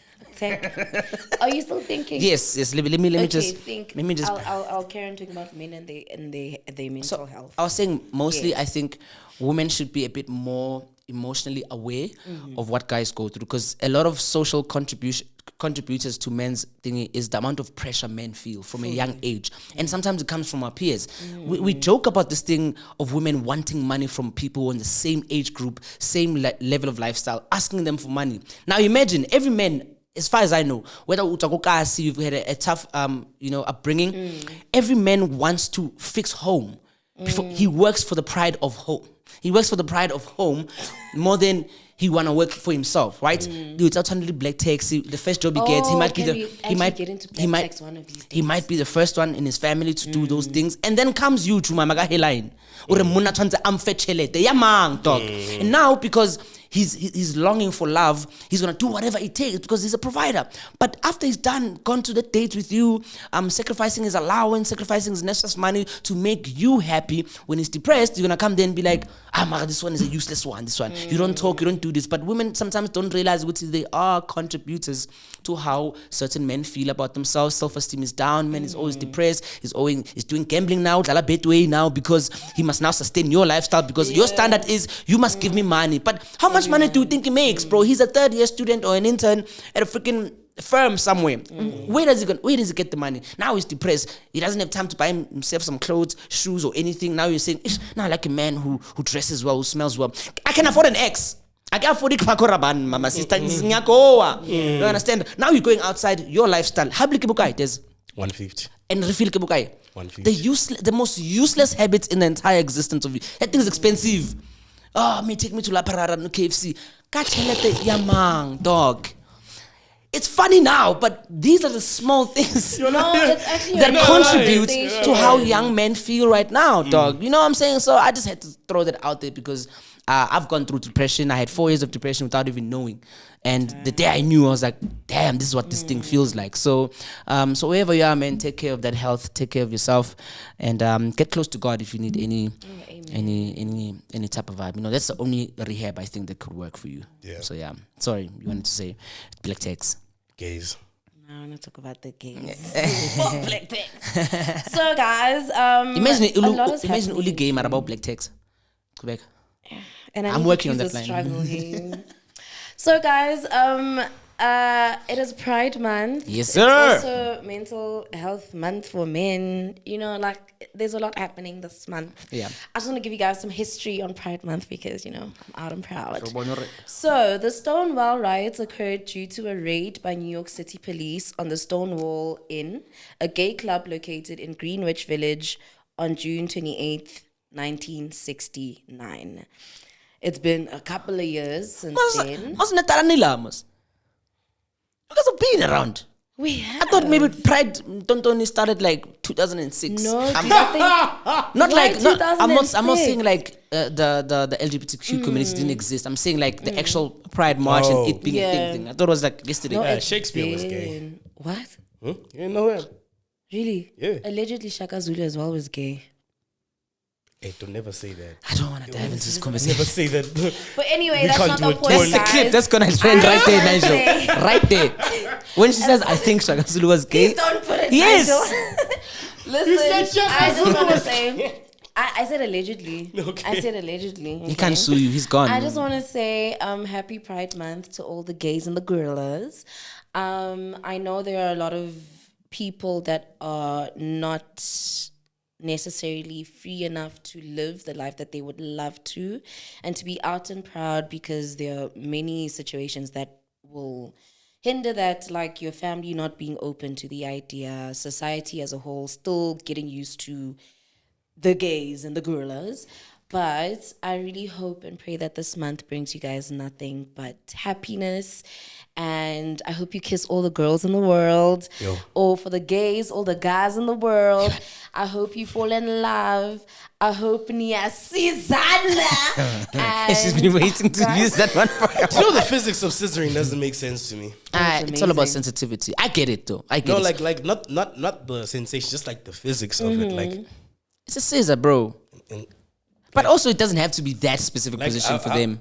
Are you still thinking? Yes. Let me just. I'll carry on talking about men and their mental health. I was saying mostly, I think women should be a bit more emotionally aware of what guys go through, because a lot of social contributors to men's thingy is the amount of pressure men feel from a young age, and sometimes it comes from our peers. We joke about this thing of women wanting money from people in the same age group, same level of lifestyle, asking them for money. Now imagine every man, as far as I know, whether you've had a tough upbringing, every man wants to fix home. Before he works for the pride of home. He works for the pride of home more than he wanna work for himself, right? Dude, it's absolutely black taxi. The first job he gets, he might be the first one in his family to do those things, and then comes you to mamaga headline or a muna twanze amfetchelete yamang dog. And now because he's longing for love, he's gonna do whatever it takes because he's a provider. But after he's gone to the date with you, sacrificing his allowance, sacrificing his necessary money to make you happy, when he's depressed, you're gonna come there and be like, this one is a useless one, this one. You don't talk, you don't do this. But women sometimes don't realize what they are contributors to how certain men feel about themselves. Self-esteem is down, man is always depressed, he's doing gambling now, betway now, because he must now sustain your lifestyle, because your standard is you must give me money. But how much money do you think he makes, bro? He's a third-year student or an intern at a freaking firm somewhere. Where does he get the money? Now he's depressed. He doesn't have time to buy himself some clothes, shoes, or anything. Now you're saying, now I like a man who dresses well, who smells well. I can afford an ex. I can afford it, mama sister. You understand? Now you're going outside your lifestyle. How big bukai? There's 150. And refill bukai. 150. The most useless habits in the entire existence of you. That thing is expensive. Take me to La Parada no KFC. Yamang, dog. It's funny now, but these are the small things that contribute to how young men feel right now, dog. You know what I'm saying? So I just had to throw that out there because I've gone through depression. I had 4 years of depression without even knowing. And the day I knew, I was like, damn, this is what this thing feels like. So wherever you are, man, take care of that health, take care of yourself, and get close to God if you need any type of vibe. That's the only rehab I think that could work for you. Yeah. So yeah, sorry, you wanted to say black text. Gays. I want to talk about the gays. Fuck black text. So guys, imagine Uli gay mad about black text. Quebec. And I'm working on that line. So guys, it is Pride Month. Yes, sir. It's also Mental Health Month for men. There's a lot happening this month. Yeah. I just want to give you guys some history on Pride Month because, I'm out and proud. So the Stonewall riots occurred due to a raid by New York City police on the Stonewall Inn, a gay club located in Greenwich Village, on June 28th, 1969. It's been a couple of years since then. You guys have been around. We have. I thought maybe Pride Tontoni started like 2006. No, I'm not saying like the LGBTQ community didn't exist. I'm saying like the actual Pride March and it being a thing. I thought it was like yesterday. No, Shakespeare was gay. What? You didn't know him? Really? Yeah. Allegedly, Shaka Zulu as well was gay. Hey, don't never say that. I don't want to dive into this conversation. Never say that. But anyway, that's not the point. That's the clip that's gonna trend right there, Nigel. Right there. When she says, "I think Shaka Zulu was gay," please don't put it. Yes. Listen, I just want to say, I said allegedly. Okay. I said allegedly. Okay? He can't sue you. He's gone. I just want to say, happy Pride Month to all the gays and the gorillas. I know there are a lot of people that are not necessarily free enough to live the life that they would love to, and to be out and proud, because there are many situations that will hinder that, like your family not being open to the idea, society as a whole still getting used to the gays and the gorillas. But I really hope and pray that this month brings you guys nothing but happiness. And I hope you kiss all the girls in the world. Yo. Or for the gays, all the guys in the world. I hope you fall in love. I hope Nia Susanna. She's been waiting to use that one for You know, the physics of scissoring doesn't make sense to me. It's all about sensitivity. I get it though. I get it. like not the sensation, just like the physics of it. Like, It's a scissor, bro. But also, it doesn't have to be that specific position for them.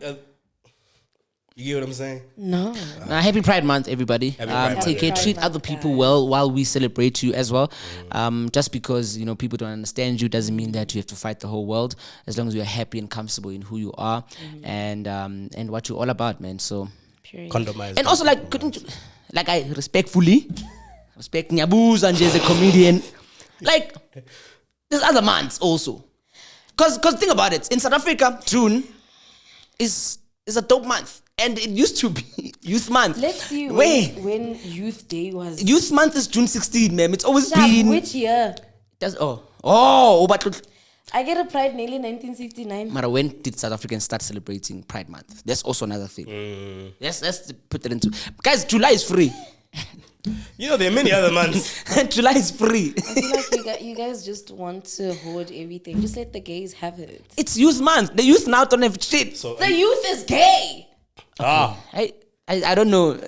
You get what I'm saying? No. Happy Pride Month, everybody. Happy Pride Month. Take care. Pride Treat Month, other people guys. well while we celebrate you as well. Just because people don't understand you doesn't mean that you have to fight the whole world. As long as you're happy and comfortable in who you are and what you're all about, man. So Period. Condomize. and also I respectfully respect Nyabuza as a comedian. Like there's other months also. Cause think about it. In South Africa, June is a dope month. And it used to be Youth Month. Let's see when Youth Day was. Youth Month is June 16, ma'am. It's always been. Which year? But I get a Pride nearly 1969. Mara, when did South Africans start celebrating Pride Month? That's also another thing. Let's put that into. Guys, July is free. There are many other months. July is free. I feel like you guys just want to hoard everything. Just let the gays have it. It's Youth Month. The youth now don't have shit. So, The youth is gay. I don't know.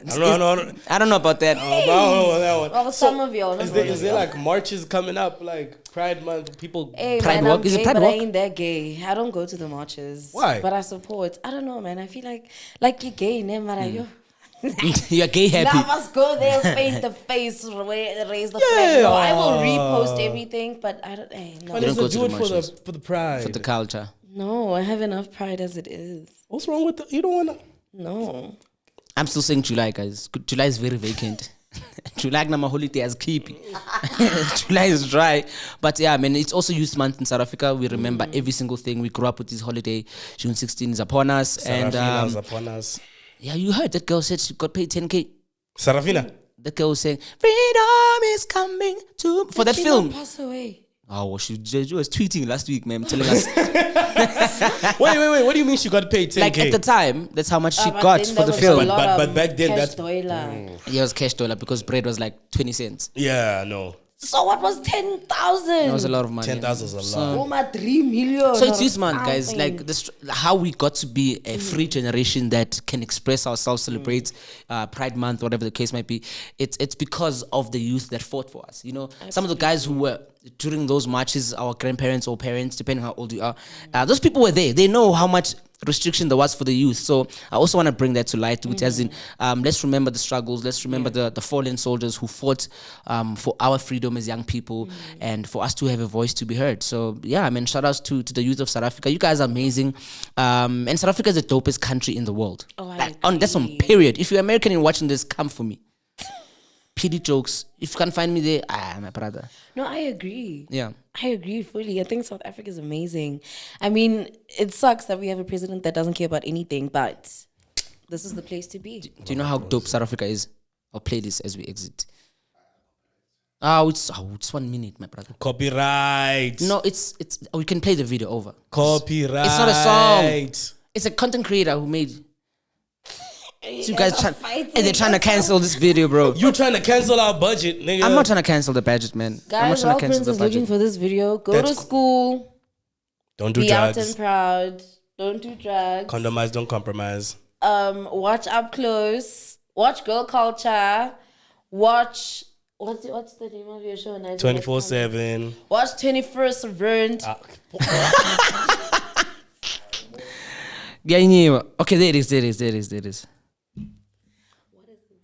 I don't know about that. I don't know about that one. Well, some of y'all. Is there like marches coming up, like Pride Month? People. Hey, Pride man, walk? I'm Is it gay, Pride but walk? I ain't that gay. I don't go to the marches. Why? But I support. I don't know, man. I feel like you're gay, ne, Mara, yo. You're gay happy. Now I must go there, paint the face, raise the flag. No, I will repost everything, but I don't. Hey, no. But don't go do to it the for marches. the pride. For the culture. No, I have enough pride as it is. What's wrong with you? Don't wanna. No. I'm still saying July, guys. July is very vacant. July na holiday as keepy. July is dry. But yeah, man, it's also Youth Month in South Africa. We remember every single thing. We grew up with this holiday. June 16 is upon us. Sarafina's upon us. Yeah, you heard that girl said she got paid 10K. Sarafina. That girl was saying, freedom is coming to... For that Did she film. not pass away? Oh, well, she was tweeting last week, man, telling us. Wait. What do you mean she got paid 10K? Like, at the time, that's how much she But got then for there the was film. a lot But of back then, cash that's- dollar. Yeah, it was cash dollar because bread was like 20 cents. Yeah, no. So what was 10,000? That was a lot of money. 10,000 is a So- lot. Oh my 3 million. So it's or Youth Month, guys. something. Like this, how we got to be a free generation that can express ourselves, celebrate Pride Month, whatever the case might be. It's because of the youth that fought for us. Some of the guys who were during those marches, our grandparents or parents, depending how old you are, those people were there. They know how much restriction there was for the youth. So I also want to bring that to light, which as in, let's remember the struggles. Let's remember the fallen soldiers who fought for our freedom as young people and for us to have a voice to be heard. So yeah, I mean, shout outs to the youth of South Africa. You guys are amazing. And South Africa is the dopest country in the world. Oh, I That's on agree. period. If you're American and watching this, come for me. Pdjokes. If you can't find me there, my brother. No, I agree. Yeah. I agree fully. I think South Africa is amazing. I mean, it sucks that we have a president that doesn't care about anything, but this is the place to be. Do you know how dope South Africa is? I'll play this as we exit. It's 1 minute, my brother. Copyright. No, it's we can play the video over. Copyright. It's not a song. It's a content creator who made. So you guys and they're trying to cancel this video, bro. You trying to cancel our budget, nigga. I'm not trying to cancel the budget, man. I'm not Guys, trying while to cancel Prince the is looking budget. for this video, go That's to school, Don't do be out drugs. and proud, don't do drugs. Condomize, don't compromise. Watch Up Close, watch Girl Culture, watch what's the name of your show? 24/7. Watch 21st Burned. Okay, there it is.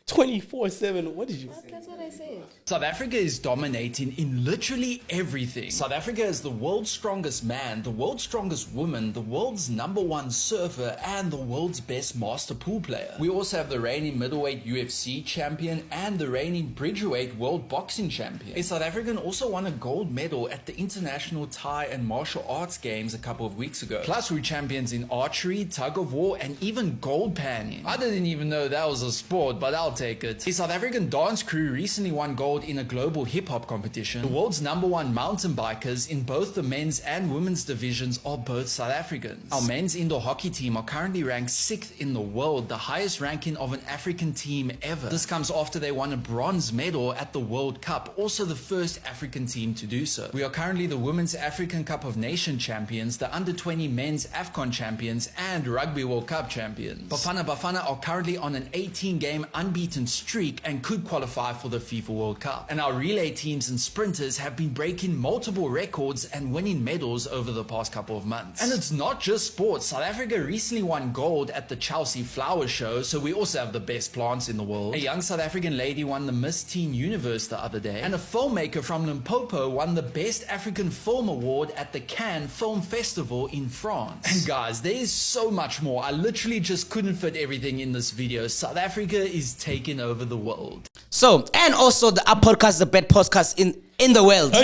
24/7. What did you say? That's what I said. South Africa is dominating in literally everything. South Africa is the world's strongest man, the world's strongest woman, the world's #1 surfer, and the world's best master pool player. We also have the reigning middleweight UFC champion and the reigning bridgerweight world boxing champion. A South African also won a gold medal at the International Thai and Martial Arts Games a couple of weeks ago. Plus, we're champions in archery, tug of war, and even gold panning. I didn't even know that was a sport, but I'll take it. A South African dance crew recently won gold in a global hip-hop competition. The world's #1 mountain bikers in both the men's and women's divisions are both South Africans. Our men's indoor hockey team are currently ranked 6th in the world, the highest ranking of an African team ever. This comes after they won a bronze medal at the World Cup, also the first African team to do so. We are currently the Women's African Cup of Nations champions, the under-20 men's AFCON champions, and Rugby World Cup champions. Bafana are currently on an 18-game unbeaten streak and could qualify for the FIFA World Cup. Cup. And our relay teams and sprinters have been breaking multiple records and winning medals over the past couple of months. And it's not just sports. South Africa recently won gold at the Chelsea Flower Show, so we also have the best plants in the world. A young South African lady won the Miss Teen Universe the other day, and a filmmaker from Limpopo won the Best African Film Award at the Cannes Film Festival in France. And guys, there is so much more. I literally just couldn't fit everything in this video. South Africa is taking over the world. So, and also the Up Podcast, the best podcast in the world. You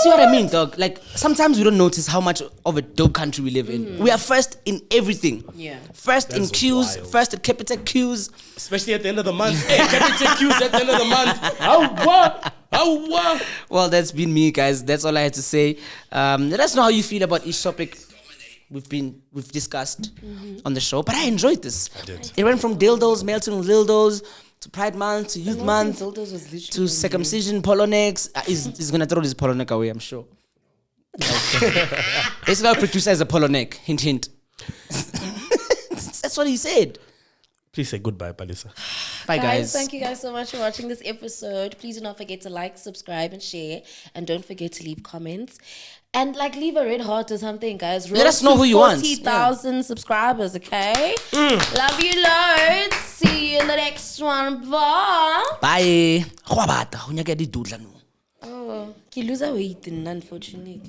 see what I mean, dog? Like, sometimes we don't notice how much of a dope country we live in. We are first in everything. Yeah. First in queues, first at Capita queues. Especially at the end of the month. Hey, Capita queues at the end of the month. How? Well, that's been me, guys. That's all I had to say. Let us know how you feel about each topic we've discussed on the show. But I enjoyed this. I did. It went from dildos, melting dildos, to Pride Month, to Youth Month, to circumcision, polonex. He's gonna throw this poloneck away, I'm sure. Basically, our producer is a poloneck. Hint, hint. That's what he said. Please say goodbye, Palisa. Bye, guys. Thank you guys so much for watching this episode. Please do not forget to like, subscribe, and share. And don't forget to leave comments. And leave a red heart or something, guys. Let us know who you want. 40,000 subscribers, okay? Love you loads. See you in the next one. Bye. Bye. Oh, you lose weight, unfortunately.